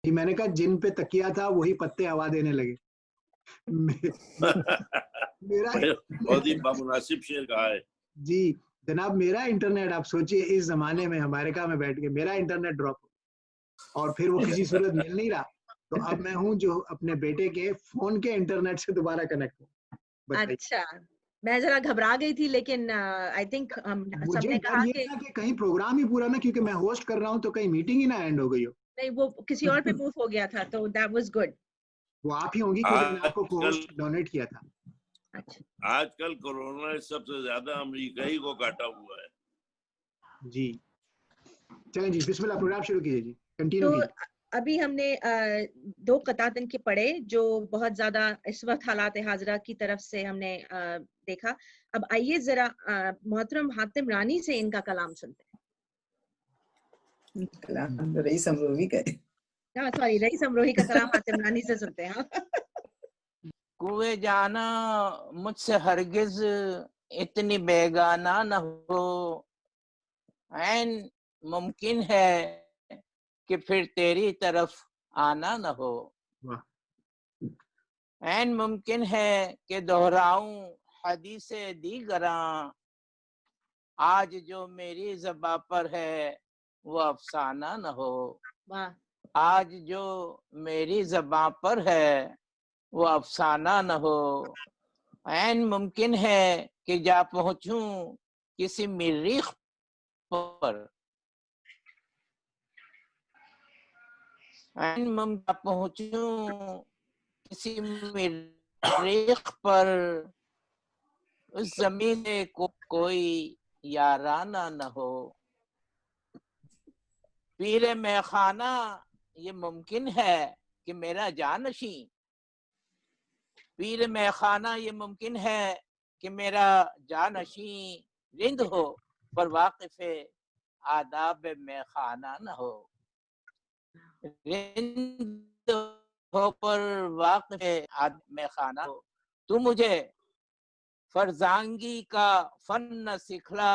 کہ میں نے کہا جن پہ تکیا تھا وہی پتے ہوا دینے لگے. میرا بہت ہی بامناسب شعر کہا ہے جی جناب. میرا انٹرنیٹ آپ سوچئے اس زمانے میں امریکہ میں بیٹھ کے میرا انٹرنیٹ ڈراپ اور پھر وہ کسی صورت مل نہیں رہا, تو اب میں ہوں جو اپنے بیٹے کے فون کے انٹرنیٹ سے دوبارہ کنیکٹ ہوں. اچھا, میں ذرا گھبرا گئی تھی, لیکن آئی تھنک ہم سب مجھے نے ڈر کہا یہ تھا کہ کہیں پروگرام ہی پورا نہ, کیونکہ میں ہوسٹ کر رہا ہوں تو کہیں میٹنگ ہی نہ اینڈ ہو گئی ہو. نہیں, وہ کسی اور پہ موو ہو گیا تھا, تو دیٹ واز گڈ. وہ آپ ہی ہوں گی کیونکہ میں نے آپ کو کو ہوسٹ ڈونیٹ کیا تھا. آج کل کورونا نے سب سے زیادہ امریکہ ہی کو کاٹا ہوا ہے. جی چلیں جی, بسم اللہ, پروگرام شروع کیجیے جی, کنٹینیو تو کیجیے. ابھی ہم نے 2 قطعاتن کے پڑھے جو بہت زیادہ اس وقت حالات حاضرہ کی طرف سے ہم نے دیکھا. اب آئیے ذرا محترم حاتم رانی سے ان کا کلام سنتے ہیں. کلام رئیس امروہی کا ہے. سوری, رئیس امروہی کا کلام حاتم رانی سے سنتے ہیں. کوئے جانا مجھ سے ہرگز اتنی بیگانہ نہ ہو, عین ممکن ہے کہ پھر تیری طرف آنا نہ ہو. عین ممکن ہے کہ دہراؤں حدیث دیگراں, آج جو میری زباں پر ہے وہ افسانہ نہ ہو. آج جو میری زباں پر ہے وہ افسانہ نہ ہو. عین ممکن ہے کہ جا پہنچوں کسی مریخ پر, عین ممکن پہنچوں کسی مریخ پر, اس زمین سے کوئی یارانہ نہ ہو. پیر میخانہ یہ ممکن ہے کہ میرا جانشین, پیر میخانہ یہ ممکن ہے کہ میرا جانشین رند ہو, پر واقف آداب میخانہ نہ ہو. رند ہو پر واقف آداب میخانہ ہو. تو مجھے فرزانگی کا فن نہ سکھلا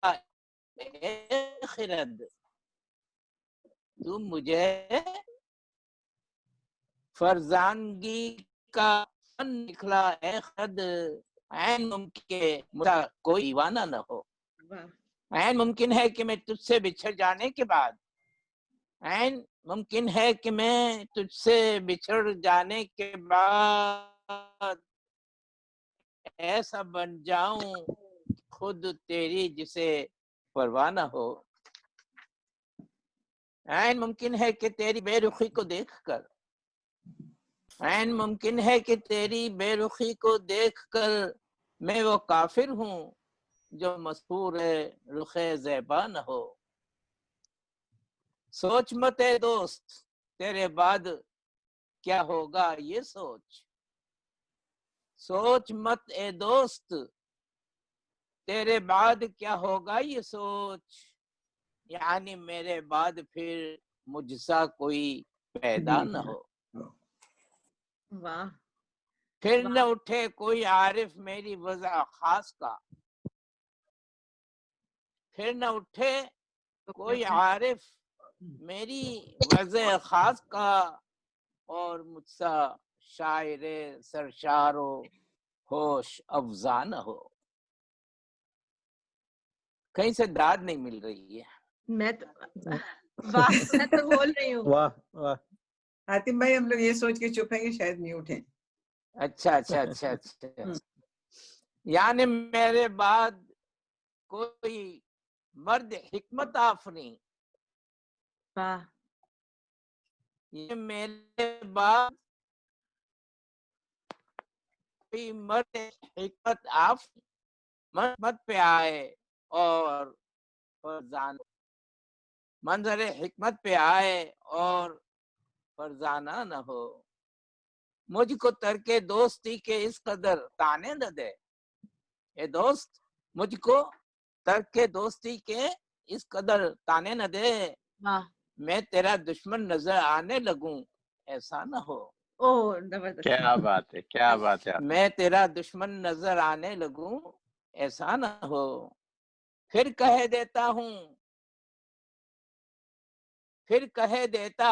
اے خرد, تو مجھے فرزانگی کا فن نکلا اے خرد. عین ممکن مجھا کوئی دیوانہ نہ ہو. عین ممکن ہے کہ میں تجھ سے بچھڑ جانے کے بعد, عین ممکن ہے کہ میں تجھ سے بچھڑ جانے کے بعد ایسا بن جاؤں خود تیری جسے پرواہ نہ ہو. عین ممکن ہے کہ تیری بے رخی کو دیکھ کر, عین ممکن ہے کہ تیری بے رخی کو دیکھ کر میں وہ کافر ہوں جو مسحور رخ زیبا نہ ہو. سوچ مت اے دوست تیرے بعد کیا ہوگا یہ سوچ, سوچ مت اے دوست تیرے بعد کیا ہوگا یہ سوچ, یعنی میرے بعد پھر مجھ سا کوئی پیدا نہ ہو. واہ, پھر نہ اٹھے کوئی عارف میری وضع خاص کا, پھر نہ اٹھے کوئی عارف میری وضع خاص کا, اور مجھ سا شاعر سرشار و ہوش افزا نہ ہو. کہیں سے داد نہیں مل رہی ہے. میں تو بول رہی ہوں. واہ واہ. حاتم بھائی ہم لوگ یہ سوچ کے چپ ہیں کہ شاید نہیں اٹھیں. اچھا اچھا اچھا اچھا. یعنی میرے بعد کوئی مرد حکمت آفریں, یہ میرے بعد کوئی مرد حکمت آفریں حکمت پہ آئے اور منظر حکمت پہ آئے اور فرزانہ نہ ہو. مجھ کو ترک دوستی کے اس قدر تانے نہ دے, اے دوست مجھ کو ترک دوستی کے اس قدر تانے نہ دے, میں تیرا دشمن نظر آنے لگوں ایسا نہ ہو. کیا بات ہے, کیا بات ہے. میں تیرا دشمن نظر آنے لگوں ایسا نہ ہو. پھر کہہ دیتا ہوں, پھر کہہ دیتا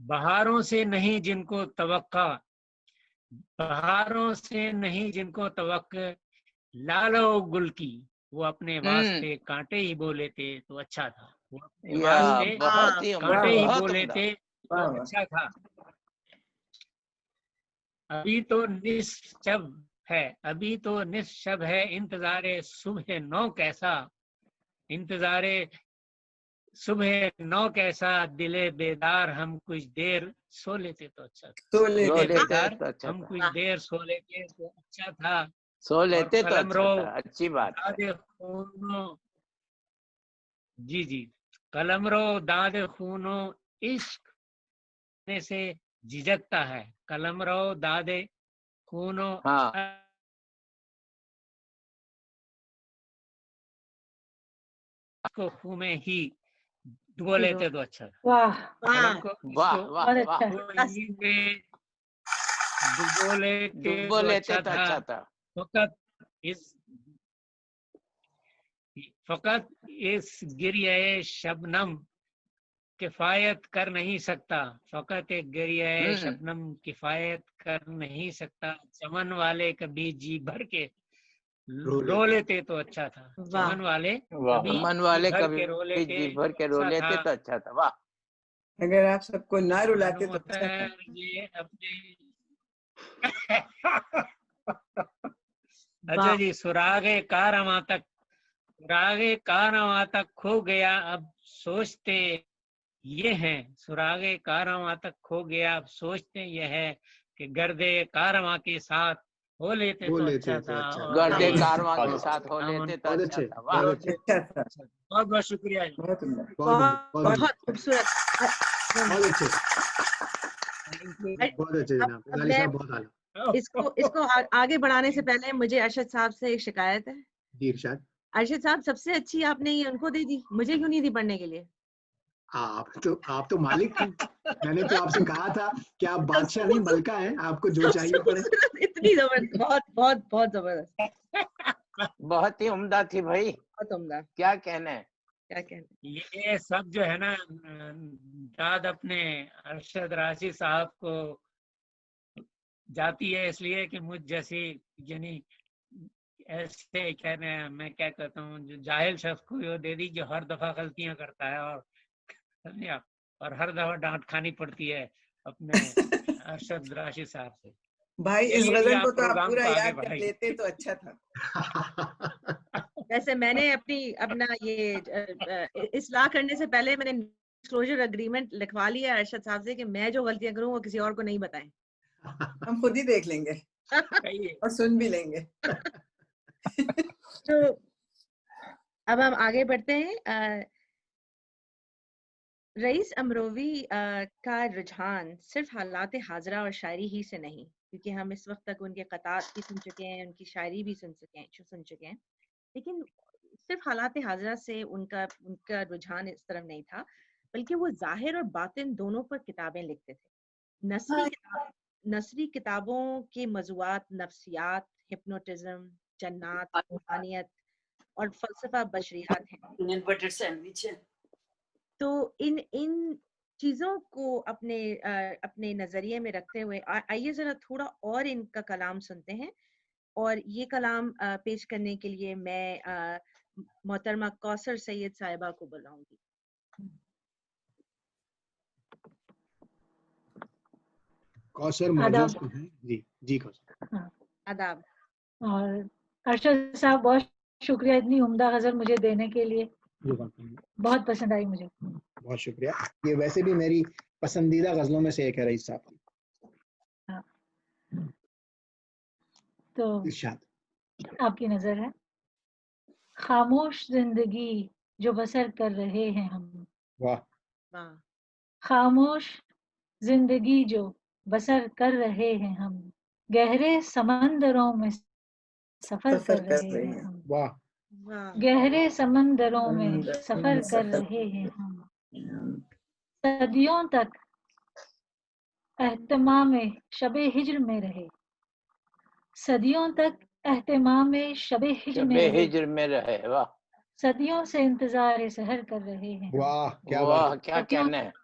بہاروں سے نہیں جن کو توقع، بہاروں سے نہیں جن کو توقع، لالو گل کی وہ اپنے واسطے کانٹے ہی بولے تھے تو اچھا تھا، وہ اپنے واسطے کانٹے ہی بولے تھے تو اچھا تھا۔ ابھی تو نصف شب ہے، ابھی تو نصف شب ہے، انتظار صبح نو کیسا، انتظار صبح نو کیسا، دل بیدار ہم کچھ دیر سو لیتے تو اچھا تھا، ہم کچھ دیر سو لیتے تو اچھا تھا، سو لیتے تو قلم اچھا رو تھا، اچھی بات ہے۔ داد خونوں، جی جی، قلم رو داد خونوں عشق سے جھجکتا ہے، قلم رو داد خونوں ہاں کو خون میں ہی ڈبو لیتے تو اچھا تھا، واہ قلم کو واہ واہ بہت واہ، اچھا۔ خون میں ڈبو لیتے ڈبو تو لیتے اچھا تو تھا، اچھا تھا۔ فقط اس گریہ شبنم کفایت کر نہیں سکتا، فقط ایک گریہ شبنم کفایت کر نہیں سکتا، چمن والے کبھی جی بھر کے رو لیتے تو اچھا تھا، چمن والے من والے بھر کبھی کے رو لیتے جی بھر کے رو اچھا لیتے تھا۔ تو اچھا تھا، واہ۔ اگر آپ سب کو نہ رلاتے تو اچھا تھا۔ یہ اپنے اچھا جی، سراغ کارواں تک، سراغ کارواں تک کھو گیا اب سوچتے یہ ہیں، سراغ کارواں تک کھو گیا اب سوچتے یہ ہے کہ گردے کارواں کے ساتھ ہو لیتے تو اچھا تھا، گردے کارواں کے ساتھ ہو لیتے تو بہت اچھا اچھے، تھا، واہ۔ بہت اچھے، اچھا تھا، بہت بہت شکریہ جی۔ بہت عمدہ۔ بہت خوبصورت۔ بہت اچھے، Thank you. بہت اچھے اب جناب، غالی میں صاحب بہت اعلیٰ۔ اس کو آگے بڑھانے سے پہلے مجھے ارشد صاحب سے ایک شکایت ہے۔ جی ارشاد۔ ارشد صاحب سب سے اچھی آپ نے یہ ان کو دے دی، مجھے کیوں نہیں دی پڑھنے کے لیے؟ آپ تو مالک ہیں، میں نے تو آپ سے کہا تھا کہ آپ بادشاہ نہیں ملکہ ہیں، آپ کو جو چاہیے پڑھیں۔ اتنی زبردست، بہت بہت بہت زبردست، بہت ہی عمدہ تھی بھائی، بہت عمدہ، کیا کہنا ہے۔ کیا کہنا۔ یہ سب جو ہے نا داد اپنے ارشد راشد صاحب کو جاتی ہے، اس لیے کہ مجھ جیسی یعنی ایسے کہنے میں کیا کہتا ہوں جو جاہل شخص کو یہ دے دی جو ہر دفعہ غلطیاں کرتا ہے اور ہر دفعہ ڈانٹ کھانی پڑتی ہے اپنے ارشد راشد صاحب سے۔ بھائی اس غزل کو تو آپ پروگرام پورا کو آگے یاد کر بڑھائیے۔ لیتے تو اچھا تھا۔ ویسے میں نے اپنا یہ اصلاح کرنے سے پہلے میں نے ڈسکلوجر اگریمنٹ لکھوا لیا ارشد صاحب سے کہ میں جو غلطیاں کروں وہ کسی اور کو نہیں بتائیں۔ ہم خود ہی دیکھ لیں گے اور سن بھی لیں گے۔ تو اب ہم آگے بڑھتے ہیں۔ رئیس امروی کا رجحان صرف حالات حاضرہ اور شاعری ہی سے نہیں، کیونکہ ہم اس وقت تک ان کے قطعات بھی سن چکے ہیں، ان کی شاعری بھی سن چکے ہیں، لیکن صرف حالات حاضرہ سے ان کا رجحان اس طرف نہیں تھا، بلکہ وہ ظاہر اور باطن دونوں پر کتابیں لکھتے تھے۔ نثری کتابوں کے موضوعات نفسیات، ہپنوٹزم، جنات، روحانیت اور فلسفہ بشریات ہیں۔ تو ان چیزوں کو اپنے نظریے میں رکھتے ہوئے آئیے ذرا تھوڑا اور ان کا کلام سنتے ہیں، اور یہ کلام پیش کرنے کے لیے میں محترمہ کوثر سید صاحبہ کو بلاؤں گی۔ کوثر موجود ہیں؟ جی کوثر۔ آداب۔ اور ارشد صاحب بہت شکریہ اتنی عمدہ غزل مجھے دینے کے لیے، بہت پسند آئی مجھے۔ بہت شکریہ، یہ ویسے بھی میری پسندیدہ غزلوں میں سے ایک ہے رئیس صاحب کی۔ تو ارشاد آپ کی نظر ہے۔ خاموش زندگی جو بسر کر رہے ہیں ہم، واہ، خاموش زندگی جو بسر کر رہے ہیں ہم، گہرے سمندروں میں سفر کر رہے ہیں ہم، واہ، گہرے سمندروں میں سفر کر رہے ہیں ہم، صدیوں تک اہتمام شب ہجر میں رہے، صدیوں تک اہتمام شب ہجر میں رہے، واہ، صدیوں سے انتظار سحر کر رہے ہیں، واہ، کیا واہ، بات، کیا کہنا ہے۔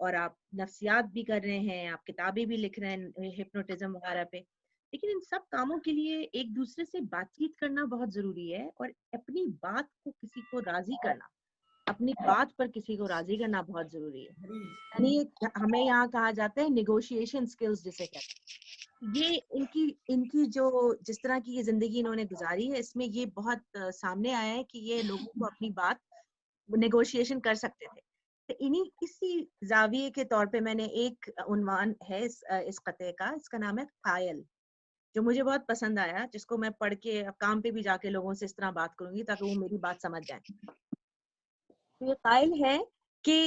اور آپ نفسیات بھی کر رہے ہیں, آپ کتابیں بھی لکھ رہے ہیں ہپنوٹزم وغیرہ پہ, لیکن ان سب کاموں کے لیے ایک دوسرے سے بات چیت کرنا بہت ضروری ہے, اور اپنی بات کو کسی کو راضی کرنا, اپنی بات پر کسی کو راضی کرنا بہت ضروری ہے. یعنی ہمیں یہاں کہا جاتا ہے نیگوشیشن سکلز جسے کہتے ہیں. یہ ان کی جو جس طرح کی یہ زندگی انہوں نے گزاری ہے, اس میں یہ بہت سامنے آیا ہے کہ یہ لوگوں کو اپنی بات نیگوشیشن کر سکتے تھے. اسی زاویے کے طور پہ میں نے ایک عنوان ہے اس قطعے کا, اس کا نام ہے قائل, جو مجھے بہت پسند آیا, جس کو میں پڑھ کے کام پہ بھی جا کے لوگوں سے اس طرح بات کروں گی تاکہ وہ میری بات سمجھ جائیں. یہ قائل ہے کہ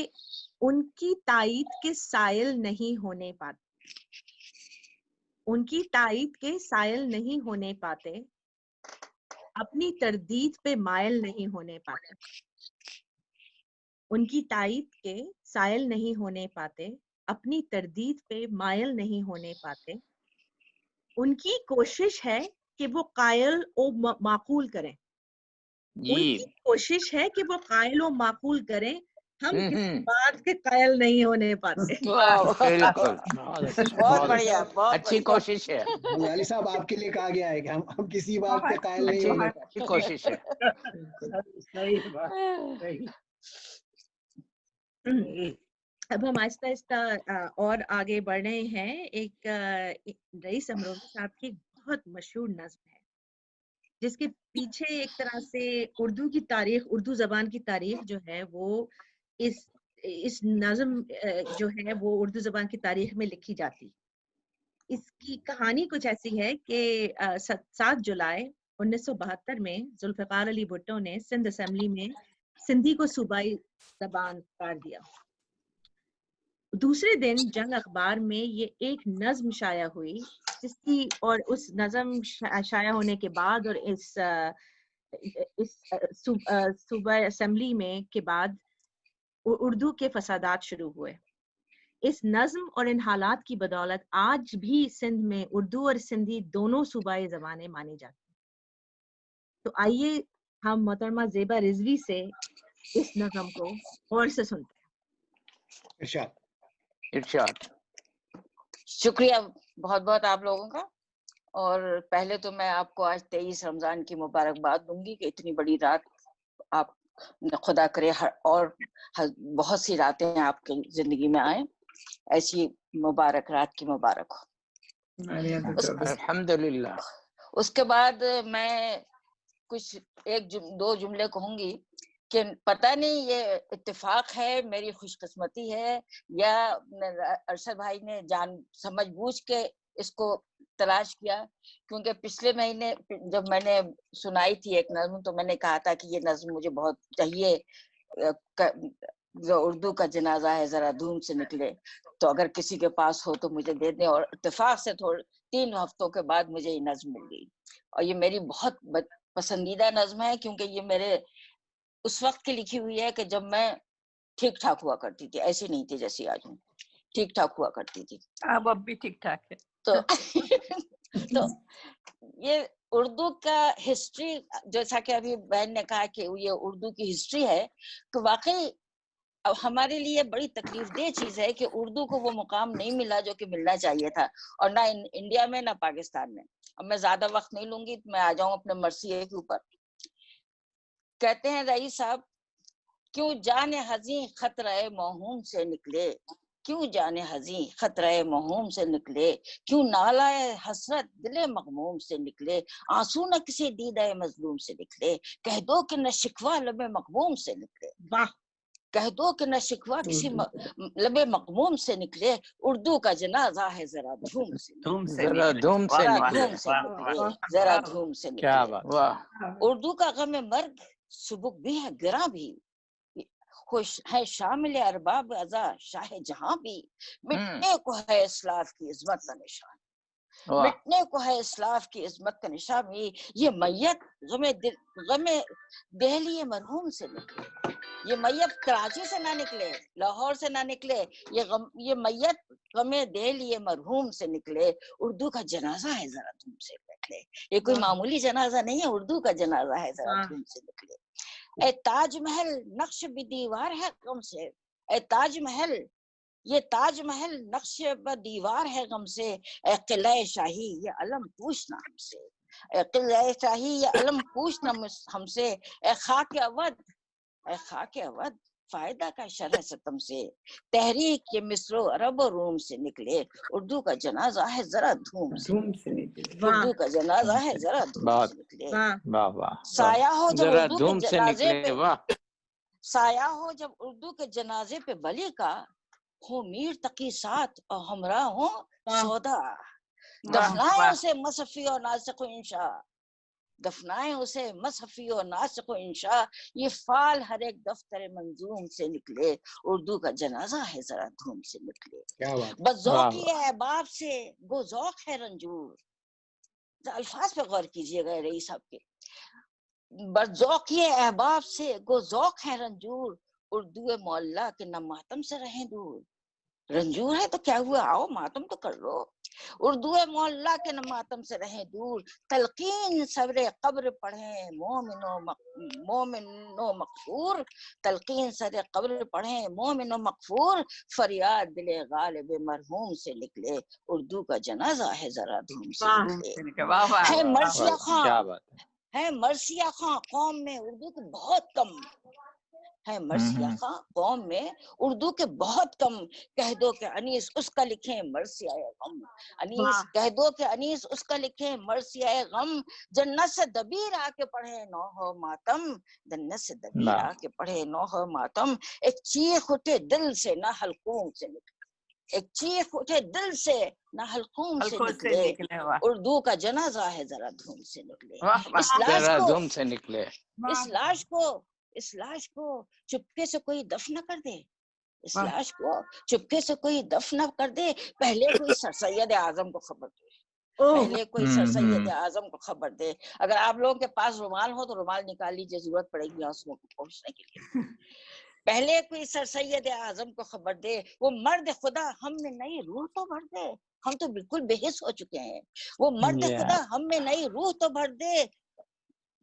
ان کی تائید کے سائل نہیں ہونے پاتے, ان کی تائید کے سائل نہیں ہونے پاتے, اپنی تردید پہ مائل نہیں ہونے پاتے. ان کی تائید کے سائل نہیں ہونے پاتے, اپنی تردید پہ مائل نہیں ہونے پاتے. ان کی کوشش ہے کہ وہ قائل و معقول کریں, ان کی کوشش ہے کہ وہ قائل و معقول کریں, ہم کسی بات کے قائل نہیں ہونے پاتے. بالکل, بہت بڑھیا, بہت اچھی کوشش ہے. علی صاحب آپ کے لیے کہا گیا ہے کہ ہم کسی بات کے قائل نہیں ہونے پاتے. اچھی کوشش ہے. صحیح بات, صحیح. اب ہم آہستہ آہستہ اور آگے بڑھ رہے ہیں. ایک رئیس امروہی صاحب کی بہت مشہور نظم ہے, جس کے پیچھے ایک طرح سے اردو کی تاریخ, اردو زبان کی تاریخ جو ہے وہ اس نظم جو ہے وہ اردو زبان کی تاریخ میں لکھی جاتی. اس کی کہانی کچھ ایسی ہے کہ 7 جولائی 1972 میں ذوالفقار علی بھٹو نے سندھ اسمبلی میں سندھی کو صوبائی زبان قرار دیا. دوسرے دن جنگ اخبار میں یہ ایک نظم شائع ہوئی, جس کی اور اس نظم شائع ہونے کے بعد اور اس صوبہ اسمبلی میں کے بعد اردو کے فسادات شروع ہوئے. اس نظم اور ان حالات کی بدولت آج بھی سندھ میں اردو اور سندھی دونوں صوبائی زبانیں مانی جاتی ہیں. تو آئیے ہم محترمہ زیبا رضوی سے اس نظم کو غور سے سنتے ہیں. ارشاد. شکریہ بہت بہت آپ لوگوں کا. اور پہلے تو میں آپ کو آج 23 رمضان کی مبارکباد دوں گی کہ اتنی بڑی رات آپ خدا کرے اور بہت سی راتیں آپ کی زندگی میں آئیں, ایسی مبارک رات کی مبارک ہو. الحمدللہ. اس کے بعد میں کچھ 1-2 جملے کہوں گی کہ پتہ نہیں یہ اتفاق ہے, میری خوش قسمتی ہے, یا ارشد بھائی نے جان سمجھ بوجھ کے اس کو تلاش کیا. کیونکہ پچھلے مہینے جب میں نے سنائی تھی ایک نظم تو میں نے کہا تھا کہ یہ نظم مجھے بہت چاہیے, جو اردو کا جنازہ ہے ذرا دھوم سے نکلے, تو اگر کسی کے پاس ہو تو مجھے دے دیں. اور اتفاق سے 3 ہفتوں کے بعد مجھے یہ نظم مل گئی, اور یہ میری بہت پسندیدہ نظم ہے, کیونکہ یہ میرے اس وقت کی لکھی ہوئی ہے کہ جب میں ٹھیک ٹھاک ہوا کرتی تھی, ایسی نہیں تھی جیسی آج ہوں, ٹھیک ٹھاک ہوا کرتی تھی. اب بھی ٹھیک ٹھاک ہے. تو یہ اردو کا ہسٹری, جیسا کہ ابھی بہن نے کہا کہ یہ اردو کی ہسٹری ہے, کہ واقعی اب ہمارے لیے بڑی تکلیف دہ چیز ہے کہ اردو کو وہ مقام نہیں ملا جو کہ ملنا چاہیے تھا, اور نہ انڈیا میں نہ پاکستان میں. اب میں زیادہ وقت نہیں لوں گی, میں آ جاؤں اپنے مرثیے کے اوپر. کہتے ہیں رئیس صاحب, کیوں جان حزیں خطرہ موہوم سے نکلے, کیوں جان حزیں خطرہ موہوم سے نکلے, کیوں نالہ حسرت دل مغموم سے نکلے, آنسو نہ کسی دیدہ مظلوم سے نکلے, کہہ دو کہ نہ شکوہ لب مغموم سے نکلے. واہ. کہہ دو کہ نہ شکوہ کسی لب مغموم سے نکلے, اردو کا جنازہ ہے ذرا دھوم سے نکلے, ذرا دھوم سے نکلے, ذرا دھوم سے نکلے. اردو کا غم مرگ سبک بھی ہے گراں بھی, خوش ہے شامل ارباب ازا شاہ جہاں بھی, مٹنے کو ہے اسلاف کی عظمت کا نشان, مٹنے کو ہے اسلاف کی عظمت کا نشان بھی. یہ میت غم دہلی مرحوم سے نکلے, یہ میت کراچی سے نہ نکلے, لاہور سے نہ نکلے, یہ میت غم دہلی مرحوم سے نکلے, اردو کا جنازہ ہے ذرا دھوم سے نکلے. یہ کوئی معمولی جنازہ نہیں ہے, اردو کا جنازہ ہے ذرا دھوم سے نکلے. اے تاج محل نقش بھی دیوار ہے غم سے, اے تاج محل یہ تاج محل نقش پر دیوار ہے غم سے، اے قلعہ شاہی یہ علم پوچھنا ہم سے، اے قلعہ شاہی یہ علم پوچھنا ہم سے، اے خاک اودھ، اے خاک اودھ فائدہ کا شرح ستم سے، تحریک کے مصر و عرب و روم سے نکلے، اردو کا جنازہ ہے ذرا دھوم سے نکلے، اردو کا جنازہ ہے ذرا دھوم سے نکلے، سایہ ہو جب اردو کے جنازے پہ، سایہ ہو جب اردو کے جنازے پہ بلی کا، ہو میر تقی ساتھ اور ہمراہ ہو سودا، دفنائے اسے مصحفی اور ناسخ و انشاء، دفنائے اسے مصحفی و ناسخ و انشاء، یہ فال ہر ایک دفتر منظوم سے نکلے، اردو کا جنازہ ہے ذرا دھوم سے نکلے، بس ذوقی احباب سے گو ذوق ہے رنجور، الفاظ پہ غور کیجئے گا رئیس صاحب کے، بس ذوقی احباب سے گو ذوق ہے رنجور، اردو معلیٰ کے نہ ماتم سے رہیں دور، رنجور ہے تو کیا ہوا، آؤ ماتم تو کر لو، اردو معلیٰ کے نہ ماتم سے رہیں دور، تلقین صبر قبر پڑھیں مومن و مغفور، تلقین صبر قبر پڑھیں مومن و مغفور، فریاد دل غالب مرحوم سے نکلے، اردو کا جنازہ ہے ذرا دھوم سے نکلے، ہے مرثیہ خان، ہے مرثیہ خان قوم میں اردو کے بہت کم، ہے مرثیہ خان قوم میں اردو کے بہت کم، کہہ دو کہ انیس اس کا لکھیں مرثیہ غم، انیس کہہ دو کہ انیس اس کا لکھیں مرثیہ غم، جنت سے دبیر آ کے پڑھے نوحہ ماتم، جنت سے دبیر آ کے پڑھے نوحہ ماتم، ایک چیخ اٹھے دل سے نہ حلقوم سے نکلے، ایک چیخ اٹھے دل سے نہ حلقوم سے نکلے، اردو کا جنازہ ہے ذرا دھوم سے نکلے، اس لاش کو چپکے سے کوئی دفن کر دے، اس لاش کو چپکے سے کوئی دفن کر دے، پہلے کوئی سر سید اعظم کو خبر دے، پہلے کوئی سر سید اعظم کو خبر دے، اگر آپ لوگوں کے پاس رومال ہو تو رومال نکال لیجیے، ضرورت پڑے گی آنسوؤں کو پہنچنے کے لیے، پہلے کوئی سر سید اعظم کو خبر دے، وہ مرد خدا ہم میں نئی روح تو بھر دے، ہم تو بالکل بے حس ہو چکے ہیں، وہ مرد خدا ہم میں نئی روح تو بھر دے،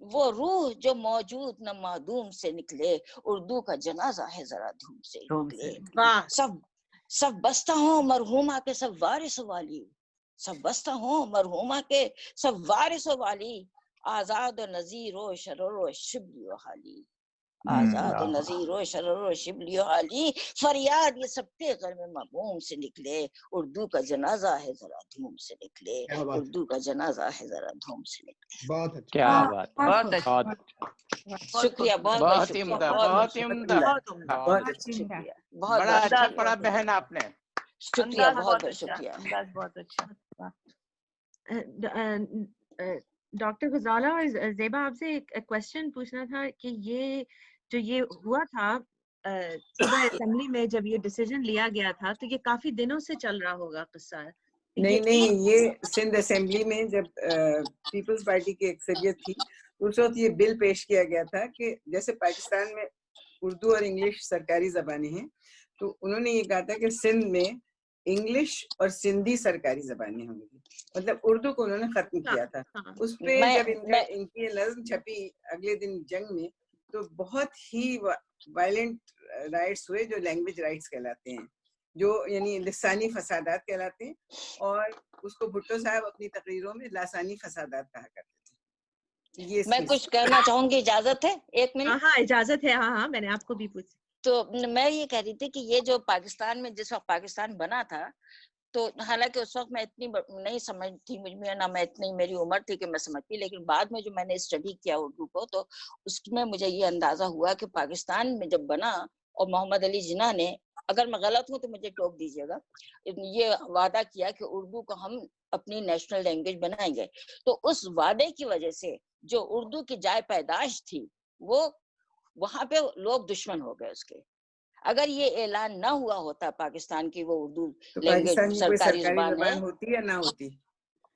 وہ روح جو موجود نہ معدوم سے نکلے، اردو کا جنازہ ہے ذرا دھوم سے نکلے، سب بستہ ہوں مرحومہ کے سب وارث و والی، سب بستہ ہوں مرحومہ کے سب وارث و والی، آزاد و نذیر و شرر و شبلی و حالی، آزاد و نذیر و شرر و شبلی و حالی، فریاد یہ سب کے غرم مغموم سے نکلے، اردو کا جنازہ ہے ذرا دھوم سے نکلے، اردو کا جنازہ ہے ذرا دھوم سے نکلے۔ بہت اچھا، کیا بات، بہت اچھا، شکریہ، بہت بہت عمدہ، بہت عمدہ، شکریہ، بڑا اچھا پڑھا بہن آپ نے، شکریہ، بہت بہت شکریہ، بہت اچھا۔ ڈاکٹر غزالہ اور زیبا آپ سے ایک کوشچن پوچھنا تھا کہ یہ ہوا تھا صوبہ اسمبلی میں جب یہ ڈیسیژن لیا گیا تھا تو یہ کافی دنوں سے چل رہا ہوگا قصہ، نہیں، یہ سندھ اسمبلی میں جب پیپلز پارٹی کی اکثریت تھی اس وقت یہ بل پیش کیا گیا تھا کہ جیسے پاکستان میں اردو اور انگلش سرکاری زبانیں ہیں تو انہوں نے یہ کہا تھا کہ سندھ میں انگلش اور سندھی سرکاری زبانیں ہوں گی، مطلب اردو کو انہوں نے ختم کیا تھا۔ اس پہ جب ان کی نظم چھپی اگلے دن جنگ میں تو بہت ہی وائلنٹ رائٹس ہوئے جو لینگویج رائٹس کہلاتے ہیں، جو یعنی لسانی فسادات کہلاتے ہیں، اور اس کو بھٹو صاحب اپنی تقریروں میں لاسانی فسادات کہا کرتے تھے۔ میں کچھ کہنا چاہوں گی، اجازت ہے؟ ایک منٹ۔ ہاں اجازت ہے، ہاں میں نے آپ کو بھی پوچھا۔ تو میں یہ کہہ رہی تھی کہ یہ جو پاکستان میں جس وقت پاکستان بنا تھا تو حالانکہ اس وقت میں اتنی نہیں سمجھتی، مجھ میں نہ میں اتنی میری عمر تھی کہ میں سمجھتی، لیکن بعد میں جو میں نے اسٹڈی کیا اردو کو تو اس میں مجھے یہ اندازہ ہوا کہ پاکستان میں جب بنا اور محمد علی جناح نے، اگر میں غلط ہوں تو مجھے ٹوک دیجیے گا، یہ وعدہ کیا کہ اردو کو ہم اپنی نیشنل لینگویج بنائیں گے، تو اس وعدے کی وجہ سے جو اردو کی جائے پیدائش تھی وہ وہاں پہ لوگ دشمن ہو گئے اس کے۔ اگر یہ اعلان نہ ہوا ہوتا پاکستان کی وہ اردو لینگویج سرکاری زبان ہے ہوتی یا نہ ہوتی،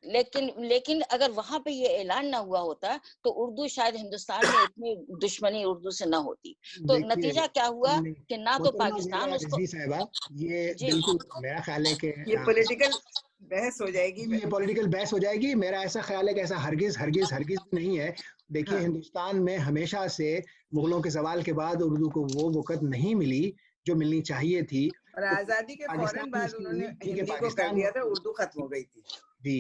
لیکن اگر وہاں پہ یہ اعلان نہ ہوا ہوتا تو اردو شاید ہندوستان میں اتنی دشمنی اردو سے نہ ہوتی۔ تو نتیجہ کیا ہوا کہ نہ تو پاکستان اس کو، یہ بالکل میرا خیال ہے کہ یہ پولیٹیکل بحث ہو جائے گی، یہ پولیٹیکل بحث ہو جائے گی۔ میرا ایسا خیال ہے کہ ایسا ہرگز ہرگز ہرگز نہیں ہے۔ دیکھیے ہندوستان میں ہمیشہ سے مغلوں کے زوال کے بعد اردو کو وہ وقت نہیں ملی جو ملنی چاہیے تھی، اور آزادی کے فوراً بعد انہوں نے ہندی کو کر دیا تھا, اردو ختم ہو گئی تھی.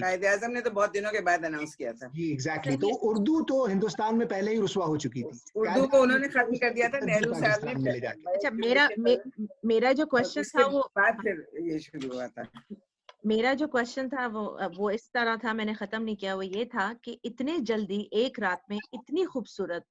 قائد اعظم نے تو بہت دنوں کے بعد اناؤنس کیا تھا. جی ایگزیکٹلی. تو اردو تو ہندوستان میں پہلے ہی رسوا ہو چکی تھی, اردو کو انہوں نے ختم کر دیا تھا نہرو صاحب نے. اچھا, میرا جو کوشچن تھا وہ بعد پھر یہ شروع ہوا تھا. میرا جو کوشچن تھا وہ اس طرح تھا, میں نے ختم نہیں کیا, وہ یہ تھا کہ اتنے جلدی ایک رات میں اتنی خوبصورت,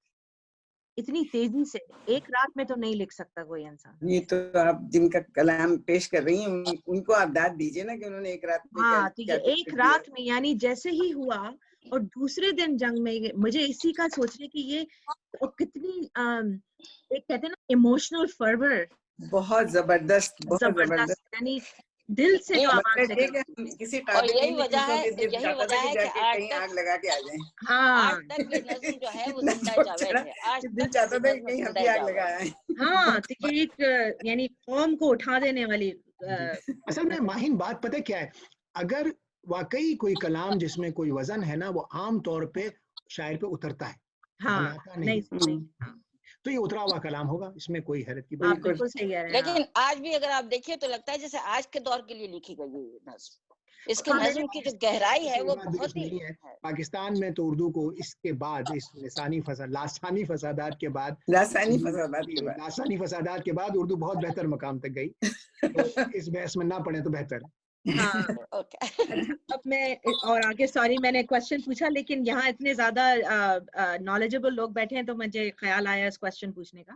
اتنی تیزی سے ایک رات میں تو نہیں لکھ سکتا کوئی انسان. یہ تو آپ جن کا کلام پیش کر رہی ہیں ان کو آپ داد دیجئے نا کہ انہوں نے ایک رات میں. ہاں, تو یہ ایک رات میں, یعنی جیسے ہی ہوا اور دوسرے دن جنگ میں, مجھے اسی کا سوچنے کہ یہ کتنی ایک کہتے ہیں نا ایموشنل فرور, بہت زبردست, بہت زبردست, یعنی دل سے جو آواز نکلتی. کسی اور یہی وجہ ہے کہ کہیں آگ لگا کے آ جائیں. ہاں, آج تک یہ نظم جو ہے وہ زندہ جاوید ہے. آج دل چاہتا تھا کہ کہیں ہم بھی آگ لگا آئیں. ہاں, تو یہ ایک یعنی قوم کو اٹھا دینے والی. اصل میں ماہین بات پتہ کیا ہے, اگر واقعی کوئی کلام جس میں کوئی وزن ہے نا, وہ عام طور پہ شاعر پہ اترتا ہے. ہاں, نہیں, تو یہ اترا ہوا کلام ہوگا, اس میں کوئی حیرت کی بات نہیں. لیکن آج بھی اگر آپ دیکھیں تو لگتا ہے جیسے آج کے دور کے لیے لکھی گئی ہے نظم. اس کے نظم کی جو گہرائی ہے وہ بہت ہی ہے. پاکستان میں تو اردو کو اس کے بعد, اس لسانی فسادات کے بعد اردو بہت بہتر مقام تک گئی. اس بحث میں نہ پڑھیں تو بہتر ہے. اب میں اور آگے, سوری میں نے کوشچن پوچھا, لیکن یہاں اتنے زیادہ نالجبل لوگ بیٹھے ہیں تو مجھے خیال آیا اس کوشچن پوچھنے کا.